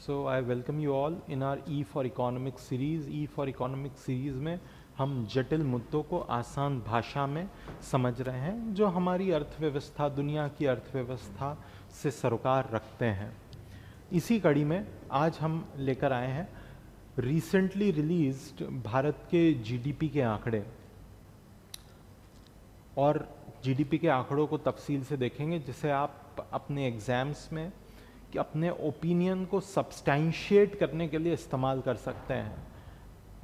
So I welcome you all in our E for Economics series. E for Economics series में हम जटिल मुद्दों को आसान भाषा में समझ रहे हैं जो हमारी अर्थव्यवस्था, दुनिया की अर्थव्यवस्था से सरोकार रखते हैं। इसी कड़ी में आज हम लेकर आए हैं रिसेंटली रिलीज्ड भारत के जीडीपी के आंकड़े, और जीडीपी के आंकड़ों को तफसील से देखेंगे जिसे आप अपने एग्जाम्स में कि अपने ओपिनियन को सब्सटैंशिएट करने के लिए इस्तेमाल कर सकते हैं।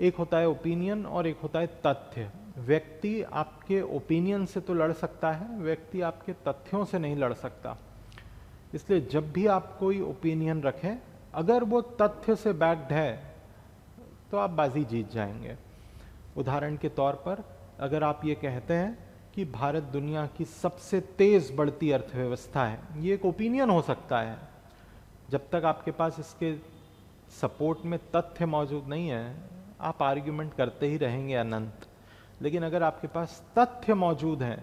एक होता है ओपिनियन और एक होता है तथ्य। व्यक्ति आपके ओपिनियन से तो लड़ सकता है, व्यक्ति आपके तथ्यों से नहीं लड़ सकता। इसलिए जब भी आप कोई ओपिनियन रखें, अगर वो तथ्य से बैक्ड है तो आप बाजी जीत जाएंगे। उदाहरण के तौर पर अगर आप ये कहते हैं कि भारत दुनिया की सबसे तेज बढ़ती अर्थव्यवस्था है, ये एक ओपिनियन हो सकता है। जब तक आपके पास इसके सपोर्ट में तथ्य मौजूद नहीं है, आप आर्ग्यूमेंट करते ही रहेंगे अनंत। लेकिन अगर आपके पास तथ्य मौजूद हैं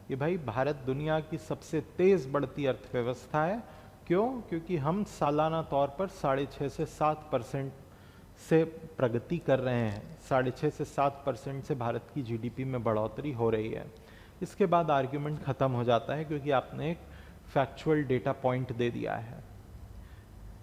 कि भाई भारत दुनिया की सबसे तेज बढ़ती अर्थव्यवस्था है, क्यों? क्योंकि हम सालाना तौर पर 6.5 से 7% से प्रगति कर रहे हैं। 6.5 से 7% से भारत की जीडीपी में बढ़ोतरी हो रही है। इसके बाद आर्ग्यूमेंट खत्म हो जाता है क्योंकि आपने एक फैक्चुअल डेटा पॉइंट दे दिया है।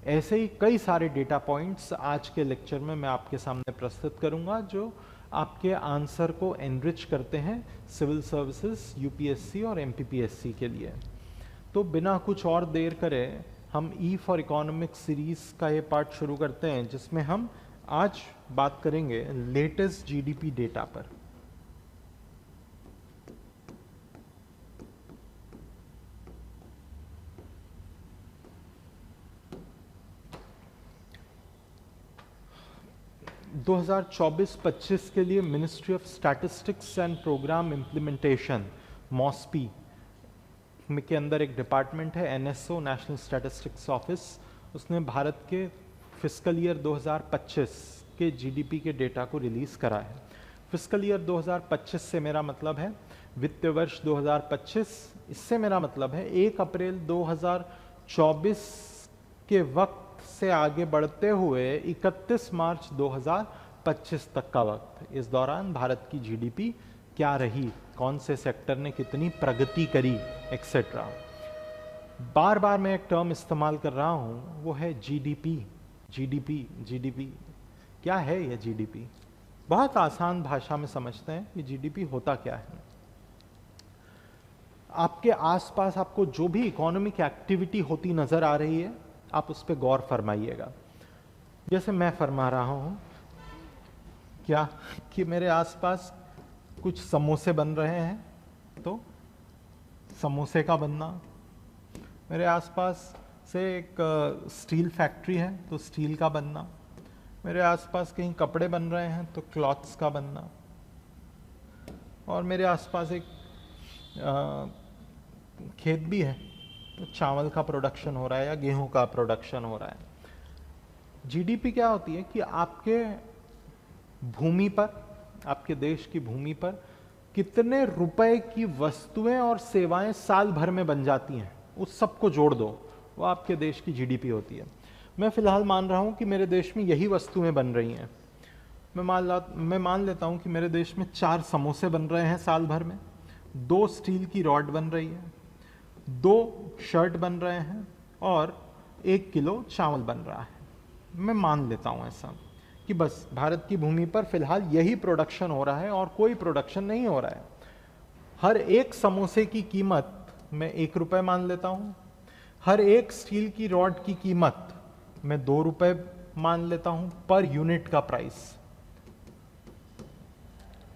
ऐसे ही कई सारे डेटा पॉइंट्स आज के लेक्चर में मैं आपके सामने प्रस्तुत करूंगा जो आपके आंसर को एनरिच करते हैं सिविल सर्विसेज, यूपीएससी और एमपीपीएससी के लिए। तो बिना कुछ और देर करे हम ई फॉर इकोनॉमिक्स सीरीज का ये पार्ट शुरू करते हैं जिसमें हम आज बात करेंगे लेटेस्ट जीडीपी डेटा पर। दो 2024-25 के लिए ministry of statistics and programme implementation MOSPI के अंदर एक डिपार्टमेंट है एनएसओ, नेशनल स्टैटिस्टिक्स ऑफिस। उसने भारत के फिस्कल ईयर 2025 के जीडीपी के डेटा को रिलीज करा है। फिस्कल ईयर 2025 से मेरा मतलब है वित्तीय वर्ष 2025। इससे मेरा मतलब है 1 अप्रैल 2024 के वक्त से आगे बढ़ते हुए 31 मार्च 2025 तक का वक्त। इस दौरान भारत की जीडीपी क्या रही, कौन से सेक्टर ने कितनी प्रगति करी, एक्सेट्रा। बार बार मैं एक टर्म इस्तेमाल कर रहा हूं, वो है जीडीपी। जीडीपी जीडीपी क्या है? यह जीडीपी बहुत आसान भाषा में समझते हैं कि जीडीपी होता क्या है। आपके आसपास आपको जो भी इकोनॉमिक एक्टिविटी होती नजर आ रही है, आप उस पर गौर फरमाइएगा। जैसे मैं फरमा रहा हूं क्या कि मेरे आसपास कुछ समोसे बन रहे हैं, तो समोसे का बनना। मेरे आसपास से एक स्टील फैक्ट्री है तो स्टील का बनना। मेरे आसपास कहीं कपड़े बन रहे हैं तो क्लॉथ्स का बनना। और मेरे आसपास एक खेत भी है तो चावल का प्रोडक्शन हो रहा है या गेहूं का प्रोडक्शन हो रहा है। जीडीपी क्या होती है कि आपके भूमि पर, आपके देश की भूमि पर कितने रुपए की वस्तुएं और सेवाएं साल भर में बन जाती हैं, उस सबको जोड़ दो, वो आपके देश की जीडीपी होती है। मैं फिलहाल मान रहा हूं कि मेरे देश में यही वस्तुएं बन रही हैं। मैं मान लेता हूं कि मेरे देश में 4 समोसे बन रहे हैं साल भर में, 2 स्टील की रॉड बन रही है, 2 शर्ट बन रहे हैं और 1 किलो चावल बन रहा है। मैं मान लेता हूं ऐसा कि बस भारत की भूमि पर फिलहाल यही प्रोडक्शन हो रहा है और कोई प्रोडक्शन नहीं हो रहा है। हर एक समोसे की कीमत मैं 1 रुपए मान लेता हूं। हर एक स्टील की रॉड की कीमत मैं 2 रुपए मान लेता हूं पर यूनिट का प्राइस।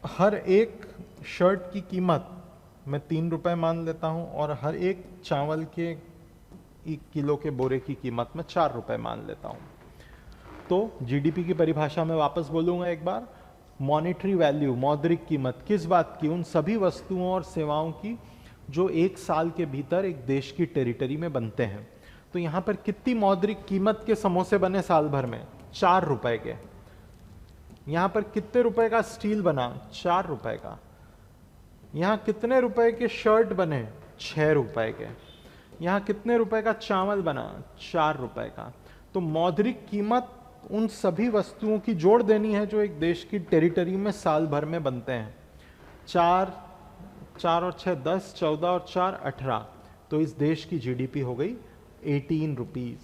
हर एक शर्ट की कीमत मैं 3 रुपए मान लेता हूं और हर एक चावल के 1 किलो के बोरे की कीमत मैं 4 रुपए मान लेता हूं। तो जीडीपी की परिभाषा में वापस बोलूंगा एक बार, मॉनेटरी वैल्यू, मौद्रिक कीमत किस बात की? उन सभी वस्तुओं और सेवाओं की जो 1 साल के भीतर एक देश की टेरिटरी में बनते हैं। तो यहां पर कितनी मौद्रिक कीमत के समोसे बने साल भर में? 4 रुपए के। यहां पर कितने रुपए का स्टील बना? 4 रुपए का। यहां कितने रुपए के शर्ट बने? 6 रुपए के। यहां कितने रुपए का चावल बना? 4 रुपए का। तो मौद्रिक कीमत उन सभी वस्तुओं की जोड़ देनी है जो एक देश की टेरिटरी में साल भर में बनते हैं। 4 और 6 10, 14 और 4 18, तो इस देश की जीडीपी हो गई 18 रुपीज।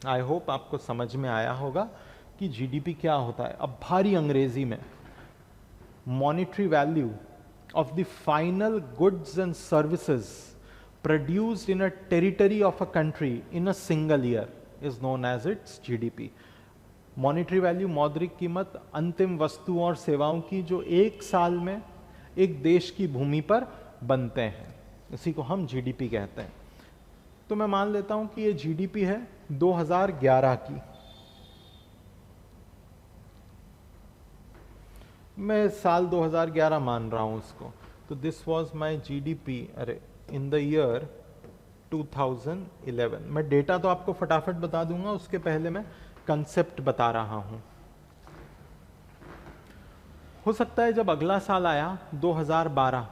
आई होप आपको समझ में आया होगा कि जीडीपी क्या होता है। अब भारी अंग्रेजी में, monetary value of the final goods and services produced in a territory of a country in a single year is known as its GDP. Monetary value, मौद्रिक कीमत, अंतिम वस्तुओं और सेवाओं की जो एक साल में एक देश की भूमि पर बनते हैं, इसी को हम जीडीपी कहते हैं। तो मैं मान लेता हूं कि ये जीडीपी है 2011 की। मैं साल 2011 मान रहा हूं उसको। तो दिस वाज माय जीडीपी, अरे इन द ईयर 2011। मैं डेटा तो आपको फटाफट बता दूंगा, उसके पहले मैं कंसेप्ट बता रहा हूं। हो सकता है जब अगला साल आया 2012,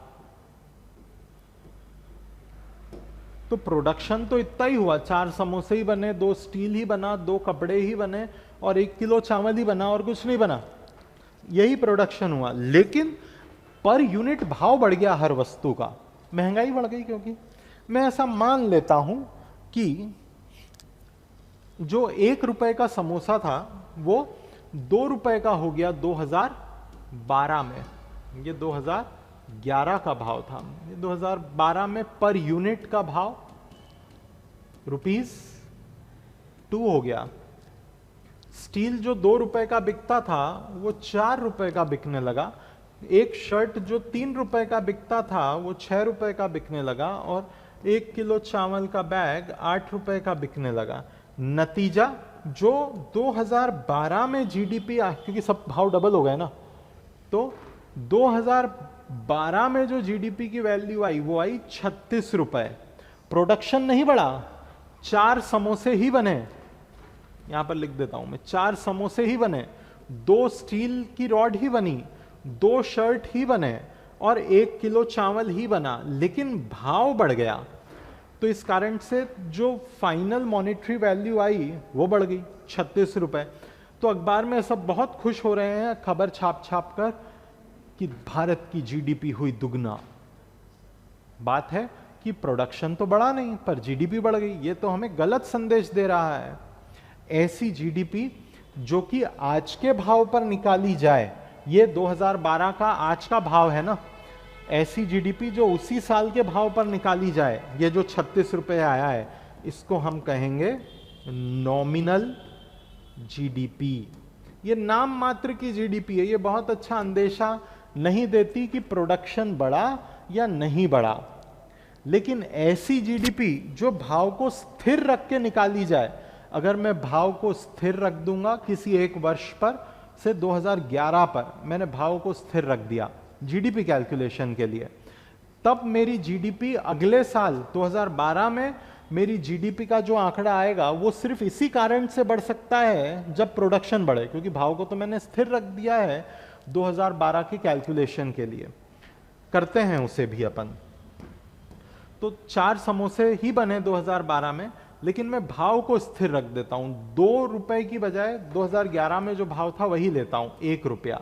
तो प्रोडक्शन तो इतना ही हुआ, 4 समोसे ही बने, 2 स्टील ही बना, 2 कपड़े ही बने और 1 किलो चावल ही बना और कुछ नहीं बना, यही प्रोडक्शन हुआ। लेकिन पर यूनिट भाव बढ़ गया हर वस्तु का, महंगाई बढ़ गई। क्योंकि मैं ऐसा मान लेता हूं कि जो 1 रुपए का समोसा था वो 2 रुपए का हो गया 2012 में। ये 2011 का भाव था, ये 2012 में पर यूनिट का भाव ₹2 हो गया। स्टील जो 2 रुपए का बिकता था वो 4 रुपए का बिकने लगा। एक शर्ट जो 3 रुपए का बिकता था वो 6 रुपए का बिकने लगा, और 1 किलो चावल का बैग 8 रुपए का बिकने लगा। नतीजा जो 2012 में जीडीपी, क्योंकि सब भाव डबल हो गए ना, तो 2012 में जो जीडीपी की वैल्यू आई वो आई 36 रुपए। प्रोडक्शन नहीं बढ़ा, 4 समोसे ही बने, यहां पर लिख देता हूं मैं, 4 समोसे ही बने, 2 स्टील की रॉड ही बनी, 2 शर्ट ही बने और 1 किलो चावल ही बना, लेकिन भाव बढ़ गया। तो इस कारण से जो फाइनल मॉनेटरी वैल्यू आई वो बढ़ गई 36 रुपए। तो अखबार में सब बहुत खुश हो रहे हैं खबर छाप छाप कर कि भारत की जीडीपी हुई दुगना। बात है कि प्रोडक्शन तो बढ़ा नहीं पर जीडीपी बढ़ गई। ये तो हमें गलत संदेश दे रहा है। ऐसी जीडीपी जो कि आज के भाव पर निकाली जाए, ये 2012 का आज का भाव है ना, ऐसी जीडीपी जो उसी साल के भाव पर निकाली जाए, ये जो 36 रुपए आया है, इसको हम कहेंगे नॉमिनल जीडीपी। ये नाम मात्र की जीडीपी है, ये बहुत अच्छा अंदेशा नहीं देती कि प्रोडक्शन बढ़ा या नहीं बढ़ा। लेकिन ऐसी जीडीपी जो भाव को स्थिर रख के निकाली जाए, अगर मैं भाव को स्थिर रख दूंगा किसी एक वर्ष पर, से 2011 पर मैंने भाव को स्थिर रख दिया जीडीपी कैलकुलेशन के लिए, तब मेरी जीडीपी अगले साल 2012 में मेरी जीडीपी का जो आंकड़ा आएगा वो सिर्फ इसी कारण से बढ़ सकता है जब प्रोडक्शन बढ़े, क्योंकि भाव को तो मैंने स्थिर रख दिया है 2012 के कैलकुलेशन के लिए। करते हैं उसे भी अपन। तो 4 समोसे ही बने 2012 में, लेकिन मैं भाव को स्थिर रख देता हूं, 2 रुपए की बजाय 2011 में जो भाव था वही लेता हूं, 1 रुपया।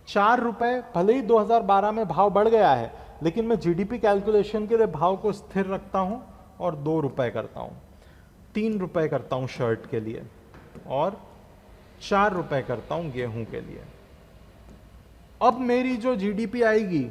4 रुपए भले ही 2012 में भाव बढ़ गया है, लेकिन मैं जीडीपी कैलकुलेशन के लिए भाव को स्थिर रखता हूं और 2 रुपए करता हूं। 3 रुपए करता हूं शर्ट के लिए और 4 रुपए करता हूं गेहूं के लिए। अब मेरी जो जीडीपी आएगी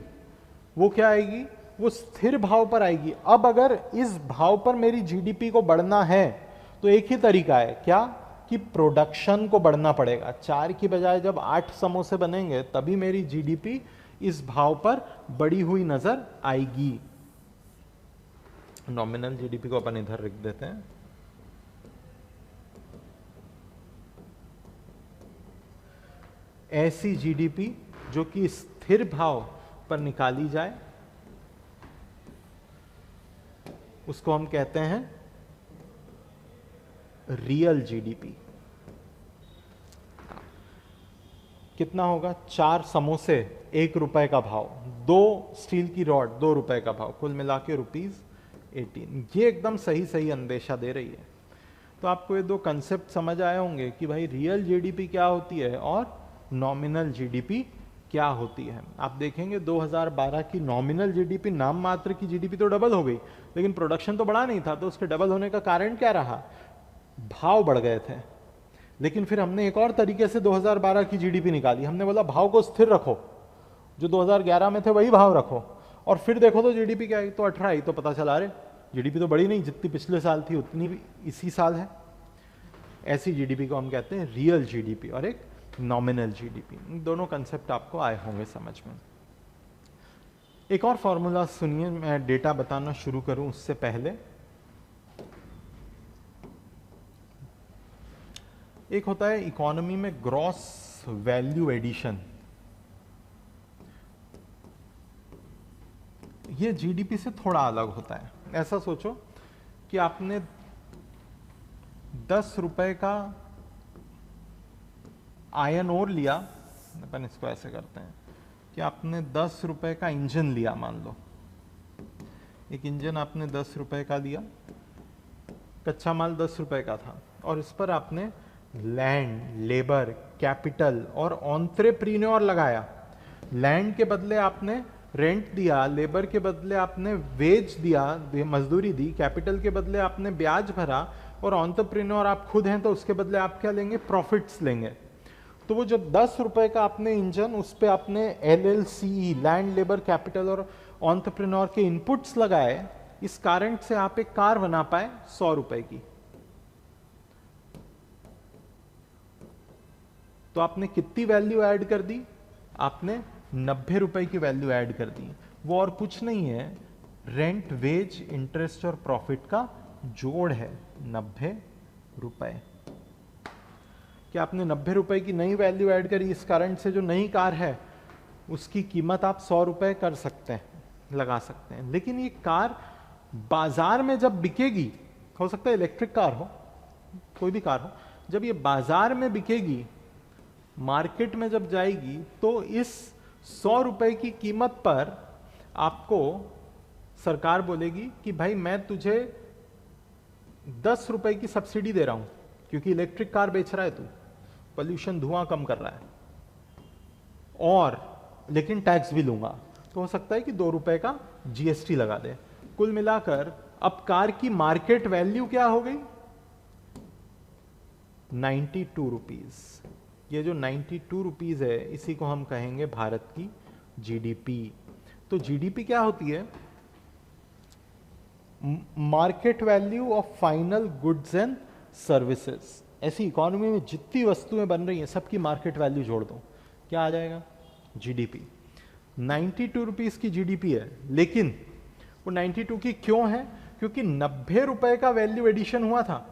वो क्या आएगी? वो स्थिर भाव पर आएगी। अब अगर इस भाव पर मेरी जीडीपी को बढ़ना है तो एक ही तरीका है, क्या कि प्रोडक्शन को बढ़ना पड़ेगा। 4 की बजाय जब 8 समोसे बनेंगे तभी मेरी जीडीपी इस भाव पर बढ़ी हुई नजर आएगी। नॉमिनल जीडीपी को अपन इधर रख देते हैं। ऐसी जीडीपी जो कि स्थिर भाव पर निकाली जाए उसको हम कहते हैं रियल जीडीपी। कितना होगा? 4 समोसे 1 रुपए का भाव, 2 स्टील की रॉड 2 रुपए का भाव, कुल मिला के ₹18। ये एकदम सही सही अंदेशा दे रही है। तो आपको ये दो कंसेप्ट समझ आए होंगे कि भाई रियल जीडीपी क्या होती है और नॉमिनल जीडीपी क्या होती है। आप देखेंगे 2012 की नॉमिनल जीडीपी, नाम मात्र की जीडीपी तो डबल हो गई, लेकिन प्रोडक्शन तो बढ़ा नहीं था। तो उसके डबल होने का कारण क्या रहा? भाव बढ़ गए थे। लेकिन फिर हमने एक और तरीके से 2012 की जीडीपी निकाली। हमने बोला भाव को स्थिर रखो, जो 2011 में थे वही भाव रखो, और फिर देखो तो जीडीपी क्या है, तो 18 आई। तो पता चला अरे जीडीपी तो बढ़ी नहीं, जितनी पिछले साल थी उतनी भी इसी साल है। ऐसी जीडीपी को हम कहते हैं रियल जीडीपी और एक नॉमिनल जीडीपी। दोनों कंसेप्ट आपको आए होंगे समझ में। एक और फॉर्मूला सुनिए, मैं डेटा बताना शुरू करूं उससे पहले। एक होता है इकोनॉमी में ग्रॉस वैल्यू एडिशन। ये जीडीपी से थोड़ा अलग होता है। ऐसा सोचो कि आपने 10 रुपए का आयन ओर लिया, अपन इसको ऐसे करते हैं कि आपने 10 रुपए का इंजन लिया, मान लो एक इंजन आपने 10 रुपए का लिया, कच्चा माल 10 रुपए का था, और इस पर आपने लैंड, लेबर, कैपिटल और ऑन्ट्रेप्रीन्योर लगाया। लैंड के बदले आपने रेंट दिया, लेबर के बदले आपने वेज दिया, मजदूरी दी, कैपिटल के बदले आपने ब्याज भरा, और ऑन्ट्रेप्रीन्योर आप खुद हैं तो उसके बदले आप क्या लेंगे? प्रॉफिट्स लेंगे। तो वो जो 10 रुपए का आपने इंजन, उस पर आपने LLC, लैंड, लेबर, कैपिटल और ऑन्ट्रेप्रीन्योर के इनपुट्स लगाए, इस कारण से आप एक कार बना पाए 100 रुपए की। तो आपने कितनी वैल्यू ऐड कर दी? आपने 90 रुपए की वैल्यू ऐड कर दी। वो और कुछ नहीं है, रेंट, वेज, इंटरेस्ट और प्रॉफिट का जोड़ है 90 रुपए। कि आपने 90 रुपए की नई वैल्यू ऐड करी, इस कारण से जो नई कार है उसकी कीमत आप 100 रुपए कर सकते हैं, लगा सकते हैं। लेकिन ये कार बाजार में जब बिकेगी, हो सकता है इलेक्ट्रिक कार हो, कोई भी कार हो, जब ये बाजार में बिकेगी, मार्केट में जब जाएगी, तो इस 100 रुपए की कीमत पर आपको सरकार बोलेगी कि भाई मैं तुझे 10 रुपए की सब्सिडी दे रहा हूं, क्योंकि इलेक्ट्रिक कार बेच रहा है तू, पोल्यूशन, धुआं कम कर रहा है, और लेकिन टैक्स भी लूंगा। तो हो सकता है कि 2 रुपए का जीएसटी लगा दे। कुल मिलाकर अब कार की मार्केट वैल्यू क्या हो गई? 92 रुपीज। ये जो 92 रुपीज है, इसी को हम कहेंगे भारत की जीडीपी। तो जीडीपी क्या होती है? Market value of final goods and services. ऐसी इकोनॉमी में जितनी वस्तुएं बन रही हैं, सबकी मार्केट वैल्यू जोड़ दो, क्या आ जाएगा? जीडीपी। 92 रुपीज की जीडीपी है, लेकिन वो 92 की क्यों है? क्योंकि 90 रुपए का वैल्यू एडिशन हुआ था।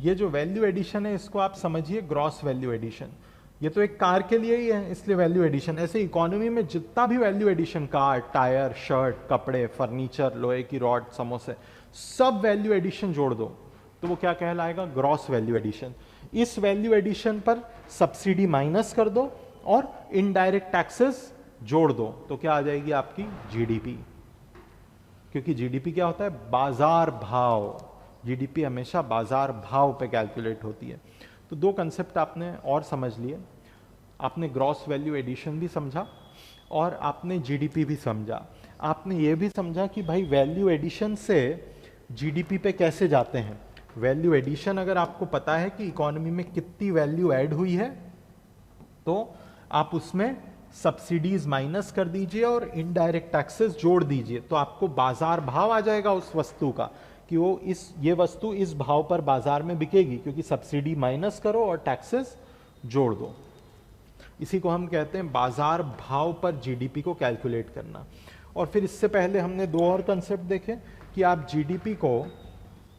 ये जो वैल्यू एडिशन है, इसको आप समझिए ग्रॉस वैल्यू एडिशन। ये तो एक कार के लिए ही है, इसलिए वैल्यू एडिशन। ऐसे इकोनॉमी में जितना भी value addition, car, tyre, shirt, कपड़े, फर्नीचर, लोहे की रॉड, समोसे, सब वैल्यू एडिशन जोड़ दो तो वो क्या कहलाएगा? Gross value addition. इस वैल्यू एडिशन पर सब्सिडी माइनस कर दो और इनडायरेक्ट टैक्सेस जोड़ दो, तो क्या आ जाएगी आपकी? जीडीपी। क्योंकि जीडीपी क्या होता है? बाजार भाव। जीडीपी हमेशा बाजार भाव पे कैलकुलेट होती है। तो दो कंसेप्ट आपने और समझ लिए। आपने ग्रॉस वैल्यू एडिशन भी समझा और आपने जीडीपी भी समझा। आपने ये भी समझा कि भाई वैल्यू एडिशन से जीडीपी पे कैसे जाते हैं। वैल्यू एडिशन, अगर आपको पता है कि इकोनॉमी में कितनी वैल्यू ऐड हुई है, तो आप उसमें सब्सिडीज माइनस कर दीजिए और इनडायरेक्ट टैक्सेस जोड़ दीजिए, तो आपको बाजार भाव आ जाएगा उस वस्तु का, कि वो ये वस्तु इस भाव पर बाजार में बिकेगी, क्योंकि सब्सिडी माइनस करो और टैक्सेस जोड़ दो। इसी को हम कहते हैं बाजार भाव पर जीडीपी को कैलकुलेट करना। और फिर इससे पहले हमने दो और कंसेप्ट देखे कि आप जीडीपी को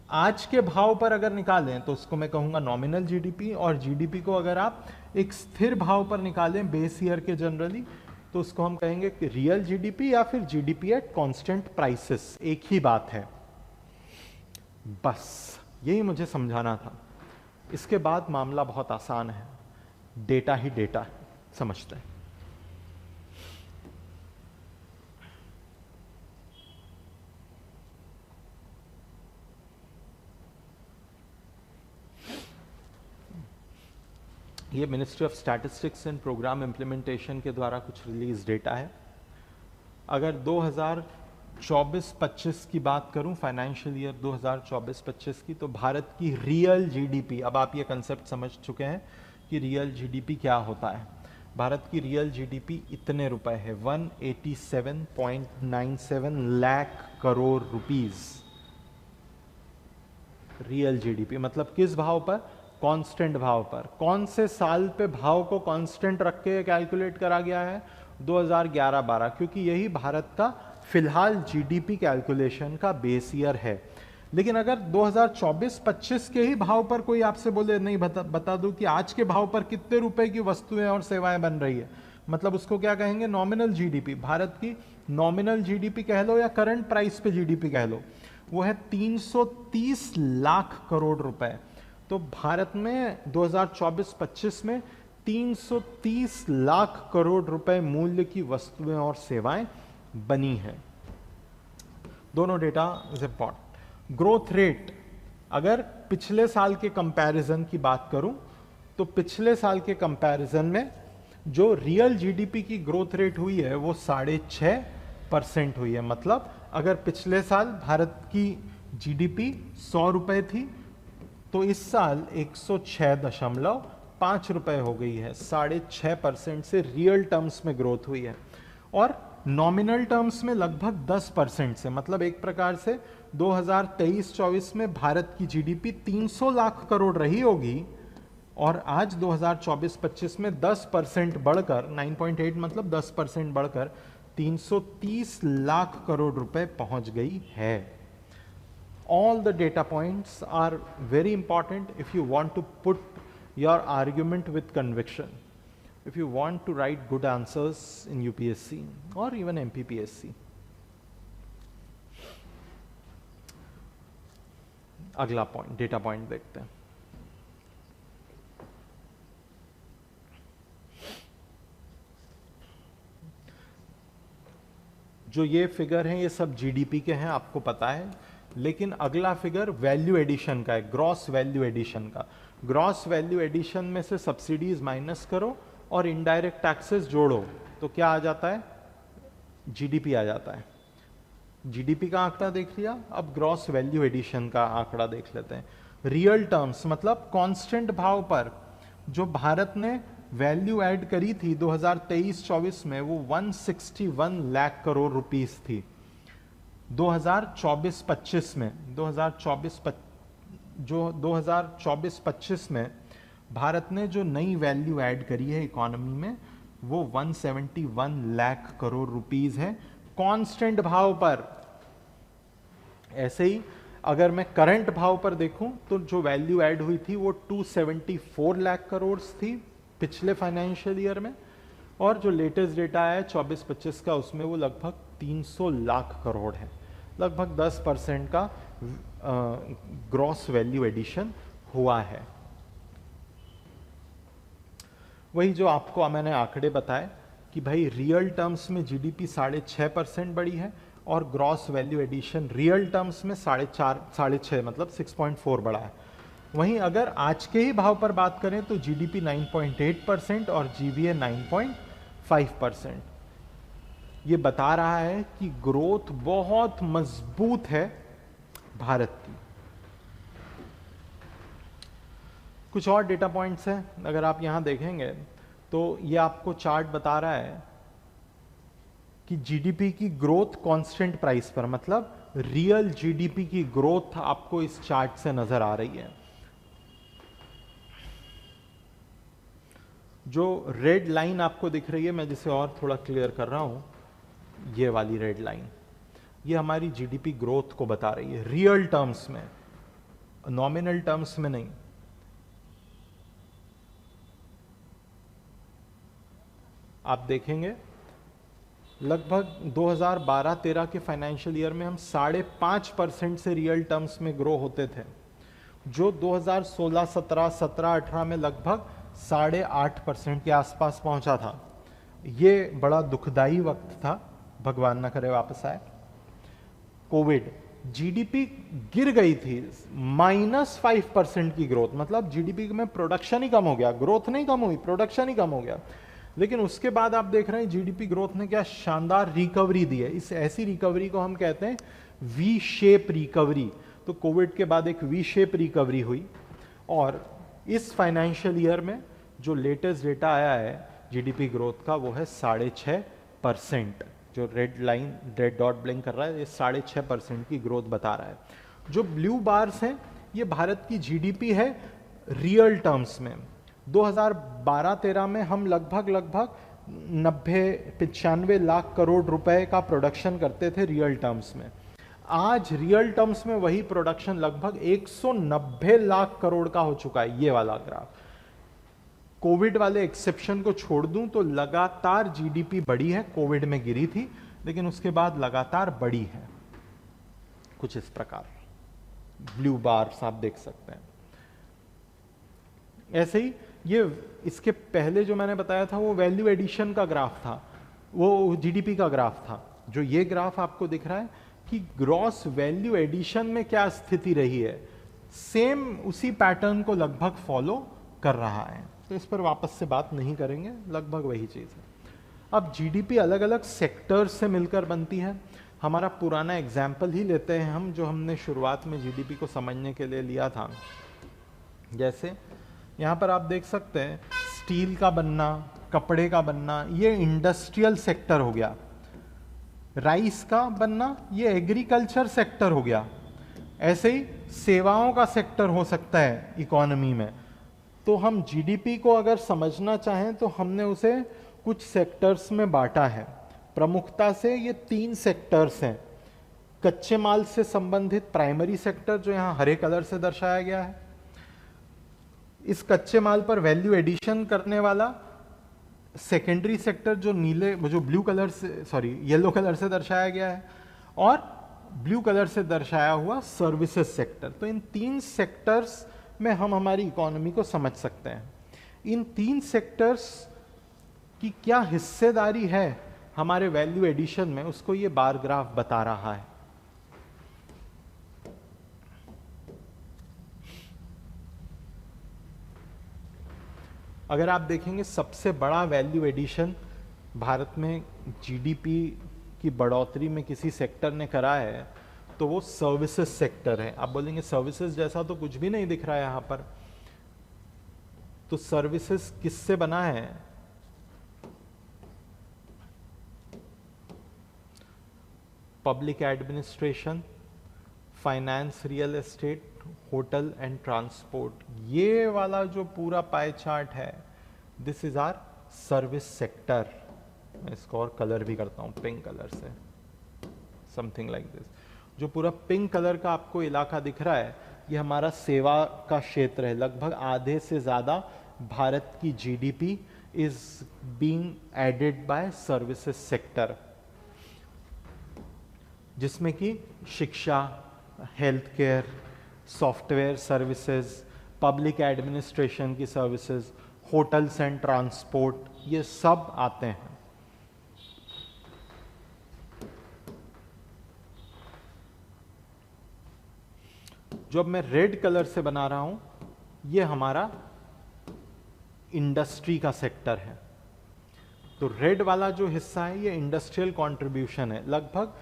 आज के भाव पर अगर निकालें तो उसको मैं कहूंगा नॉमिनल जीडीपी, और जीडीपी को अगर आप एक स्थिर भाव पर निकालें बेस ईयर के जनरली, तो उसको हम कहेंगे कि रियल जीडीपी या फिर जीडीपी एट कांस्टेंट प्राइसेस। एक ही बात है, बस यही मुझे समझाना था। इसके बाद मामला बहुत आसान है, डेटा ही डेटा है, समझते हैं। ये ministry of statistics and programme implementation के द्वारा कुछ रिलीज डेटा है। अगर 2024-25 की बात करूं, फाइनेंशियल ईयर 2024-25 की, तो भारत की रियल जीडीपी, अब आप ये कंसेप्ट समझ चुके हैं कि रियल जीडीपी क्या होता है। भारत की रियल जीडीपी इतने रुपए है, 187.97 lakh crore rupees. Real GDP मतलब किस भाव पर? कांस्टेंट भाव पर। कौन से साल पे भाव को कांस्टेंट रख के कैलकुलेट करा गया है? 2011-12, क्योंकि यही भारत का फिलहाल जीडीपी कैलकुलेशन का बेस ईयर है। लेकिन अगर 2024-25 के ही भाव पर कोई आपसे बोले नहीं, बता दो कि आज के भाव पर कितने रुपए की वस्तुएं और सेवाएं बन रही है, मतलब उसको क्या कहेंगे? Nominal GDP. भारत की नॉमिनल जीडीपी कह लो या करंट प्राइस पे जीडीपी कह लो, वो है 330 लाख करोड़ रुपए। तो भारत में 2024-25 में 330 लाख करोड़ रुपए मूल्य की वस्तुएं और सेवाएं बनी है। दोनों data is important. Growth rate, अगर पिछले साल के कंपैरिजन की बात करूं, तो पिछले साल के कंपैरिजन में जो रियल जीडीपी की ग्रोथ रेट हुई है वो 6.5% हुई है। मतलब अगर पिछले साल भारत की जीडीपी 100 रुपए थी, तो इस साल 106.5 रुपए हो गई है। 6.5% से रियल टर्म्स में ग्रोथ हुई है, और नॉमिनल टर्म्स में लगभग 10% से, मतलब एक प्रकार से 2023-24 में भारत की जीडीपी 300 लाख करोड़ रही होगी, और आज 2024-25 में 10% बढ़कर 9.8 मतलब 10% बढ़कर 330 लाख करोड़ रुपए पहुंच गई है। All the data points are very important if you want to put your argument with conviction, if you want to write good answers in UPSC or even MPPSC. अगला पॉइंट, डेटा पॉइंट देखते हैं। जो ये figure हैं ये सब GDP के हैं, आपको पता है, लेकिन अगला फिगर वैल्यू एडिशन का है, ग्रॉस वैल्यू एडिशन का। ग्रॉस वैल्यू एडिशन में से सब्सिडीज माइनस करो और इनडायरेक्ट टैक्सेस जोड़ो, तो क्या आ जाता है? जीडीपी आ जाता है। जीडीपी का आंकड़ा देख लिया, अब ग्रॉस वैल्यू एडिशन का आंकड़ा देख लेते हैं। रियल टर्म्स मतलब कांस्टेंट भाव पर जो भारत ने वैल्यू ऐड करी थी 2023-24 में, वो 161 लाख करोड़ रुपीस थी। 2024-25 में 2024-25 में भारत ने जो नई वैल्यू ऐड करी है इकोनॉमी में, वो 171 लाख करोड़ रुपीस है कांस्टेंट भाव पर। ऐसे ही अगर मैं करंट भाव पर देखूं, तो जो वैल्यू ऐड हुई थी वो 274 लाख करोड़ थी पिछले फाइनेंशियल ईयर में, और जो लेटेस्ट डेटा है 24-25 का, उसमें वो लगभग 300 लाख करोड़ है। लगभग 10% का ग्रॉस वैल्यू एडिशन हुआ है। वही जो आपको मैंने आंकड़े बताए कि भाई रियल टर्म्स में जीडीपी 6.5% बढ़ी है, और gross value addition real terms में 6.5 मतलब 6.4 बढ़ा है। वहीं अगर आज के ही भाव पर बात करें तो जीडीपी 9.8% और जीवीए 9.5%। ये बता रहा है कि ग्रोथ बहुत मजबूत है भारत की। कुछ और डेटा पॉइंट्स हैं, अगर आप यहां देखेंगे तो ये आपको चार्ट बता रहा है कि जीडीपी की ग्रोथ कांस्टेंट प्राइस पर, मतलब रियल जीडीपी की ग्रोथ आपको इस चार्ट से नजर आ रही है। जो रेड लाइन आपको दिख रही है, मैं जिसे और थोड़ा क्लियर कर रहा हूं, ये वाली रेड लाइन, ये हमारी जीडीपी ग्रोथ को बता रही है रियल टर्म्स में, नॉमिनल टर्म्स में नहीं। आप देखेंगे लगभग 2012-13 के फाइनेंशियल ईयर में हम 5.5% से रियल टर्म्स में ग्रो होते थे, जो 2016-17, 17-18 में लगभग 8.5% के आसपास पहुंचा था। ये बड़ा दुखदाई वक्त था, भगवान ना करे वापस आए। कोविड जीडीपी गिर गई थी, -5% की ग्रोथ, मतलब जीडीपी में प्रोडक्शन ही कम हो गया, ग्रोथ नहीं कम हुई, प्रोडक्शन ही कम हो गया। लेकिन उसके बाद आप देख रहे हैं जीडीपी ग्रोथ ने क्या शानदार रिकवरी दी है। इस ऐसी रिकवरी को हम कहते हैं वी शेप रिकवरी। तो कोविड के बाद एक वी शेप रिकवरी हुई, और इस फाइनेंशियल ईयर में जो लेटेस्ट डेटा आया है जीडीपी ग्रोथ का, वो है 6.5%। जो red line, red dot blink कर रहा है, ये 6.5% की ग्रोथ बता रहा है। जो ब्लू बार्स हैं ये भारत की जीडीपी है रियल टर्म्स में। 2012-13 में हम लगभग 90-95 लाख करोड़ रुपए का प्रोडक्शन करते थे रियल टर्म्स में। आज रियल टर्म्स में वही प्रोडक्शन लगभग 190 लाख करोड़ का हो चुका है। ये वाला ग्राफ, कोविड वाले एक्सेप्शन को छोड़ दूं तो लगातार जीडीपी बढ़ी है। कोविड में गिरी थी लेकिन उसके बाद लगातार बढ़ी है, कुछ इस प्रकार ब्लू बार्स आप देख सकते हैं। ऐसे ही ये इसके पहले जो मैंने बताया था वो वैल्यू एडिशन का ग्राफ था, वो जीडीपी का ग्राफ था। जो ये ग्राफ आपको दिख रहा है कि ग्रॉस वैल्यू एडिशन में क्या स्थिति रही है, सेम उसी पैटर्न को लगभग फॉलो कर रहा है। तो इस पर वापस से बात नहीं करेंगे, लगभग वही चीज है। अब जीडीपी अलग अलग सेक्टर्स से मिलकर बनती है। हमारा पुराना एग्जाम्पल ही लेते हैं हम, जो हमने शुरुआत में जीडीपी को समझने के लिए लिया था। जैसे यहाँ पर आप देख सकते हैं स्टील का बनना, कपड़े का बनना, ये इंडस्ट्रियल सेक्टर हो गया। राइस का बनना, ये एग्रीकल्चर सेक्टर हो गया। ऐसे ही सेवाओं का सेक्टर हो सकता है इकोनॉमी में। तो हम जीडीपी को अगर समझना चाहें तो हमने उसे कुछ सेक्टर्स में बांटा है। प्रमुखता से ये 3 सेक्टर्स हैं। कच्चे माल से संबंधित प्राइमरी सेक्टर, जो यहाँ हरे कलर से दर्शाया गया है। इस कच्चे माल पर वैल्यू एडिशन करने वाला सेकेंडरी सेक्टर, जो ब्लू कलर से, येलो कलर से दर्शाया गया है, और ब्लू कलर से दर्शाया हुआ सर्विसेज सेक्टर। तो इन 3 सेक्टर्स में हम हमारी इकोनॉमी को समझ सकते हैं। इन 3 सेक्टर्स की क्या हिस्सेदारी है हमारे वैल्यू एडिशन में, उसको ये बार ग्राफ बता रहा है। अगर आप देखेंगे सबसे बड़ा वैल्यू एडिशन भारत में जीडीपी की बढ़ोतरी में किसी सेक्टर ने करा है तो वो सर्विसेज सेक्टर है। आप बोलेंगे सर्विसेज जैसा तो कुछ भी नहीं दिख रहा है यहां पर। तो सर्विसेज किससे बना है? Public administration, finance, real estate, hotel and transport. ये वाला जो पूरा पाई चार्ट है, this is our service sector. मैं इसको और कलर भी करता हूं पिंक कलर से, समथिंग लाइक दिस। जो पूरा पिंक कलर का आपको इलाका दिख रहा है, ये हमारा सेवा का क्षेत्र है। लगभग आधे से ज्यादा भारत की GDP is being added by services sector, जिसमें कि शिक्षा, health care, software services, public administration की सर्विसेज, होटल्स एंड ट्रांसपोर्ट, ये सब आते हैं। जो अब मैं रेड कलर से बना रहा हूं, ये हमारा इंडस्ट्री का सेक्टर है। तो रेड वाला जो हिस्सा है ये इंडस्ट्रियल कंट्रीब्यूशन है, लगभग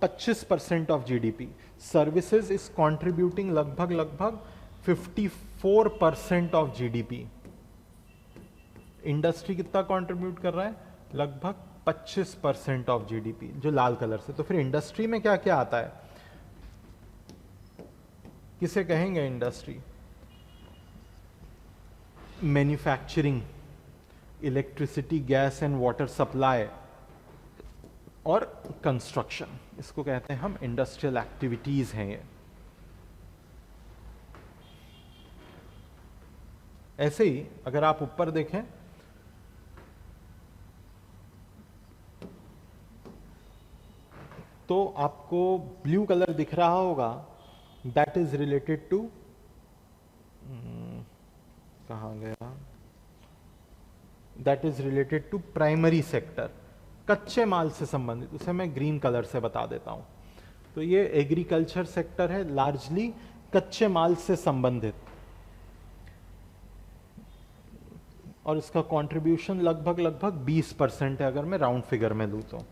25% of GDP. Services is contributing लगभग 54% ऑफ जीडीपी। इंडस्ट्री कितना कंट्रीब्यूट कर रहा है? लगभग 25% ऑफ जीडीपी, जो लाल कलर से। तो फिर इंडस्ट्री में क्या क्या आता है, किसे कहेंगे industry? Manufacturing, electricity, gas and water supply और कंस्ट्रक्शन, इसको कहते हैं हम इंडस्ट्रियल एक्टिविटीज हैं ये। ऐसे ही अगर आप ऊपर देखें तो आपको ब्लू कलर दिख रहा होगा, दैट इज रिलेटेड टू, कहां गया, that is related to primary sector, कच्चे माल से संबंधित। उसे मैं ग्रीन कलर से बता देता हूं। तो ये एग्रीकल्चर सेक्टर है, लार्जली कच्चे माल से संबंधित, और इसका कंट्रीब्यूशन लगभग 20% है अगर मैं राउंड फिगर में लूँ तो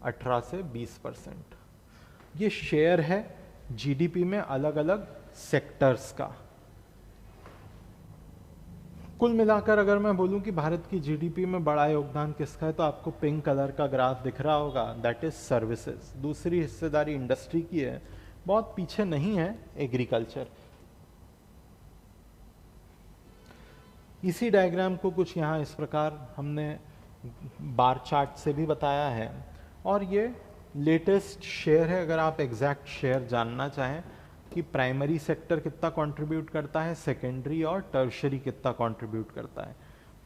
18 से 20%। ये शेयर है जीडीपी में अलग अलग सेक्टर्स का। कुल मिलाकर अगर मैं बोलूं कि भारत की जीडीपी में बड़ा योगदान किसका है, तो आपको पिंक कलर का ग्राफ दिख रहा होगा, दैट इज सर्विसेज। दूसरी हिस्सेदारी इंडस्ट्री की है, बहुत पीछे नहीं है एग्रीकल्चर। इसी डायग्राम को कुछ यहाँ इस प्रकार हमने बार चार्ट से भी बताया है, और ये लेटेस्ट शेयर है। अगर आप एग्जैक्ट शेयर जानना चाहें कि प्राइमरी सेक्टर कितना कंट्रीब्यूट करता है, सेकेंडरी और टर्शरी कितना कंट्रीब्यूट करता है।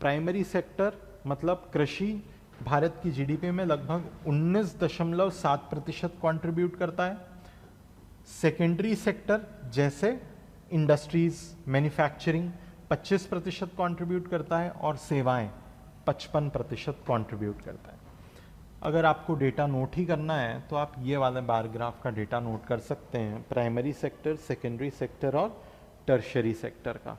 प्राइमरी सेक्टर मतलब कृषि भारत की जीडीपी में लगभग 19.7% कंट्रीब्यूट करता है। सेकेंडरी सेक्टर जैसे इंडस्ट्रीज, मैन्युफैक्चरिंग 25% कंट्रीब्यूट करता है, और सेवाएं 55% कंट्रीब्यूट करता है। अगर आपको डेटा नोट ही करना है तो आप ये वाले बार ग्राफ का डेटा नोट कर सकते हैं, प्राइमरी सेक्टर, सेकेंडरी सेक्टर और टर्शरी सेक्टर का।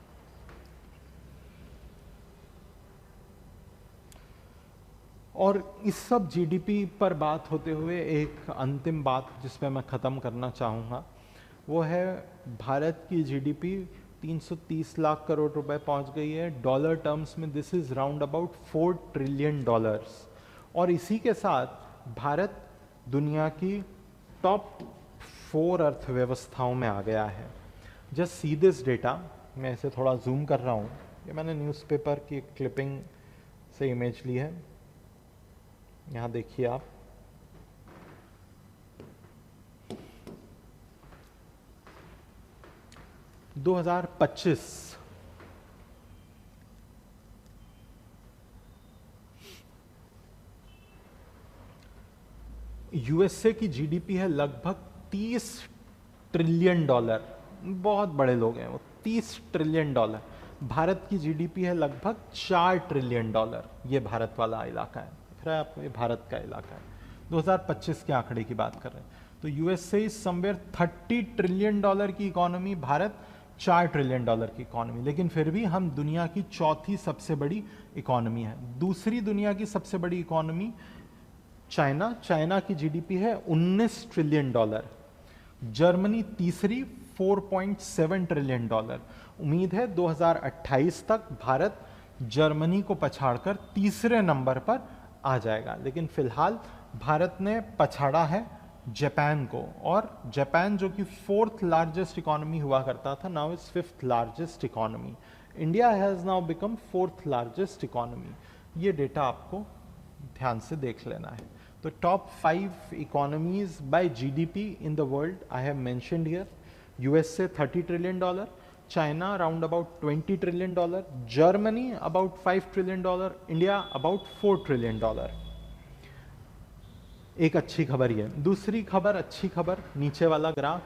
और इस सब जीडीपी पर बात होते हुए एक अंतिम बात जिस पे मैं ख़त्म करना चाहूँगा वो है भारत की जीडीपी 330 लाख करोड़ रुपए पहुंच गई है। डॉलर टर्म्स में this is round about $4 trillion. और इसी के साथ भारत दुनिया की टॉप 4 अर्थव्यवस्थाओं में आ गया है। जस्ट सी दिस डेटा, मैं इसे थोड़ा जूम कर रहा हूँ, ये मैंने न्यूज़पेपर की क्लिपिंग से इमेज ली है। यहाँ देखिए आप, यूएसए की जीडीपी है लगभग $30 ट्रिलियन। बहुत बड़े लोग हैं वो, $30 ट्रिलियन। भारत की जीडीपी है लगभग $4 ट्रिलियन। ये भारत वाला इलाका है, दिख रहा है आपको, ये भारत का इलाका है। 2025 के आंकड़े की बात कर रहे हैं तो यूएसए इज समवेयर $30 ट्रिलियन की इकोनॉमी, भारत $4 ट्रिलियन की इकोनॉमी। लेकिन फिर भी हम दुनिया की चौथी सबसे बड़ी इकोनॉमी है। दूसरी दुनिया की सबसे बड़ी इकोनॉमी चाइना की जीडीपी है $19 ट्रिलियन। जर्मनी तीसरी 4.7 ट्रिलियन। उम्मीद है 2028 तक भारत जर्मनी को पछाड़कर तीसरे नंबर पर आ जाएगा। लेकिन फिलहाल भारत ने पछाड़ा है जापान को, और जापान जो कि 4th लार्जेस्ट इकोनॉमी हुआ करता था, now is 5th largest economy. India has now become 4th largest economy. ये डेटा आपको ध्यान से देख लेना है। तो top 5 economies by GDP in the world I have mentioned here. USA $30 trillion, China around about $20 trillion, Germany about $5 trillion, India about $4 trillion. एक अच्छी खबर ये। दूसरी खबर, अच्छी खबर, नीचे वाला ग्राफ,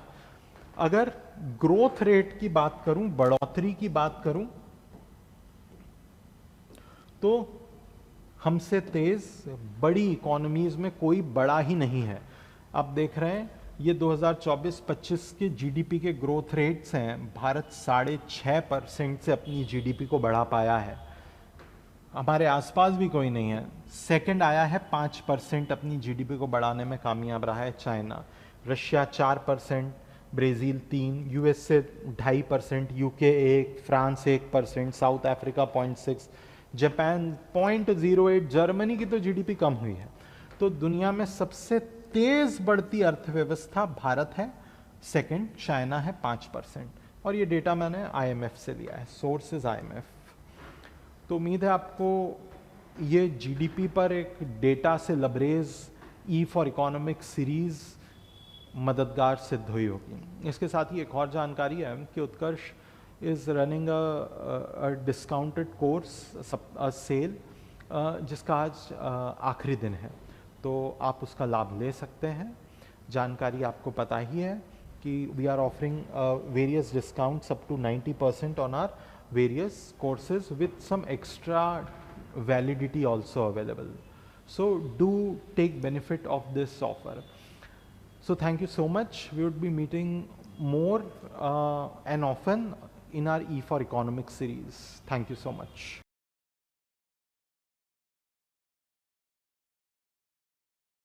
अगर ग्रोथ रेट की बात करूं, बढ़ोतरी की बात करूं, तो हमसे तेज बड़ी इकोनॉमीज में कोई बड़ा ही नहीं है। आप देख रहे हैं ये 2024-25 के जीडीपी के ग्रोथ रेट्स हैं। भारत 6.5% से अपनी जीडीपी को बढ़ा पाया है। हमारे आसपास भी कोई नहीं है। सेकंड आया है 5% अपनी जीडीपी को बढ़ाने में कामयाब रहा है China. Russia 4%, Brazil 3%, USA 2.5%, UK 1%, France 1%, south Africa 0.6%, Japan 0.08%, Germany की तो जीडीपी कम हुई है। तो दुनिया में सबसे तेज बढ़ती अर्थव्यवस्था भारत है, सेकंड चाइना है 5%। और ये डेटा मैंने आईएमएफ से लिया है, सोर्स इज आईएमएफ। तो उम्मीद है आपको ये जीडीपी पर एक डेटा से लबरेज ई फॉर इकोनॉमिक सीरीज मददगार सिद्ध हुई होगी। इसके साथ ही एक और जानकारी है कि Utkarsh is running a discounted course sale, जिसका आज आखिरी दिन है, तो आप उसका लाभ ले सकते हैं। जानकारी आपको पता ही है कि we are offering various discounts up to 90% on our various courses with some extra validity also available. So do take benefit of this offer. So thank you so much. We would be meeting more and often in our E for Economics series. Thank you so much.